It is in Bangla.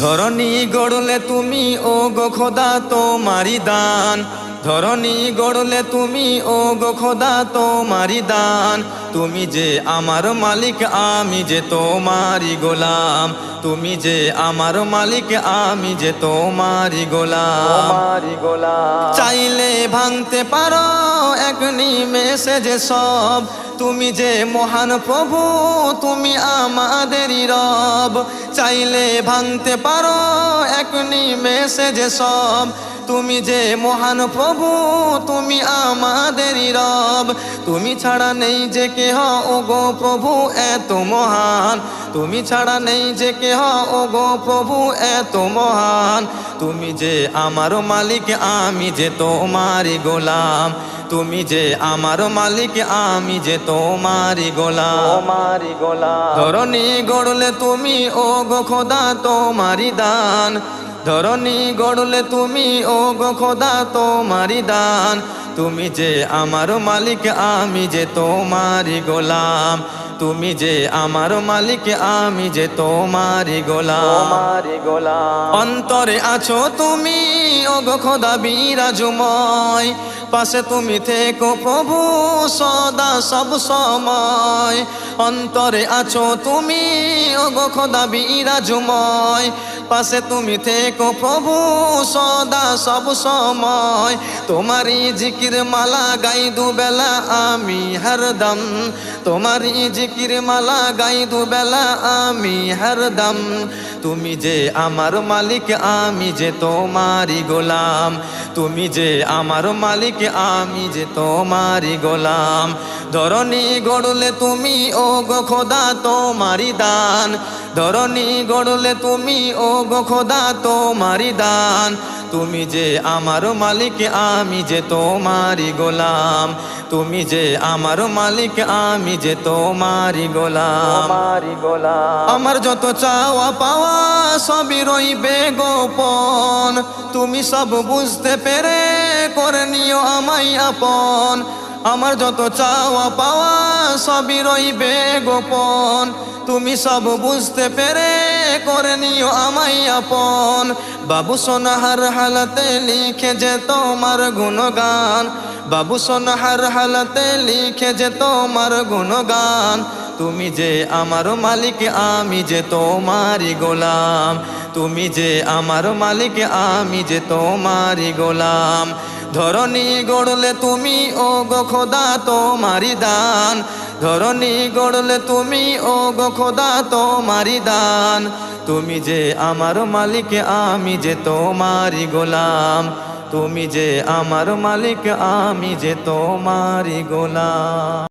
ধরণী গড়লে তুমি ও গো খোদা তোমারি দান, ধরণী গড়লে তুমি ও গো খোদা তোমারি দান। তুমি যে আমার মালিক আমি যে তোমারি গোলাম, তুমি যে আমার মালিক আমি যে তোমারি গোলাম। চাইলে ভাঙতে পারো এক নিমেষে যে সব, তুমি যে মহান প্রভু তুমি আমাদেরই রব। চাইলে ভাঙতে পারো এক নিমেষে যে সব, তুমি যে মহান প্রভু তুমি আমাদেরই রব। তুমি ছাড়া নেই যে কেহ ও গো প্রভু এত মহান, তুমি ছাড়া নেই যে কেহ ও গো প্রভু এত মহান। তুমি যে আমার মালিক আমি যে তোমারি গোলাম, তুমি যে আমার মালিক আমি যে তোমারি গোলাম। ধরণী গড়লে তুমি ও গো খোদা তোমারি দান, ধরণী গড়লে তুমি ও গো খোদা তোমারি দান। তুমি যে আমার মালিক আমি যে তোমারি গোলাম, তুমি যে আমার মালিক আমি যে তোমারি গোলাম। অন্তরে আছো তুমি ও গো খোদা বিরাজময়, পাশে তুমি থেকো প্রভু সদা সব সময়। অন্তরে আছো তুমি ও গো খোদা বিরাজময়, পাশে তুমি থেকো প্রভু সদা সব সময়। তোমারি জিকির মালা গাই দুবেলা আমি হরদম, তোমারি জিকির মালা গাই দুবেলা আমি হরদম। তুমি যে আমার মালিক আমি যে তোমারি গোলাম, তুমি যে আমার মালিক আমি যে তোমারি গোলাম। ধরণী গড়লে তুমি ও গো খোদা তোমারি দান, ধরণী গড়লে তুমি ও গো খোদা তোমারি দান। তুমি যে আমার মালিক আমি যে তোমারি গোলাম, তুমি যে আমার মালিক আমি যে তোমারি গোলাম। আমার যত চাওয়া পাওয়া সবই রইবে গোপন, তুমি সব বুঝতে পেরে করে নিও আমায় আপন। আমার যত চাওয়া পাওয়া সবই রইবে গোপন, তুমি সব বুঝতে পেরে করে নিও আমায় আপন। বাবু সোনাহার হালাতে লিখে যে তোমার গুণগান, বাবু সোনাহার হালাতে লিখে যে তোমার গুণগান। তুমি যে আমার মালিক আমি যে তোমারি গোলাম, তুমি যে আমার মালিক আমি যে তোমারি গোলাম। ধরণী গড়লে তুমি ও গো খোদা তোমারি দান, ধরণী গড়লে তুমি ও গো খোদা তোমারি দান। তুমি যে আমার মালিক আমি যে তোমারি গোলাম, তুমি যে আমার মালিক আমি যে তোমারি গোলাম।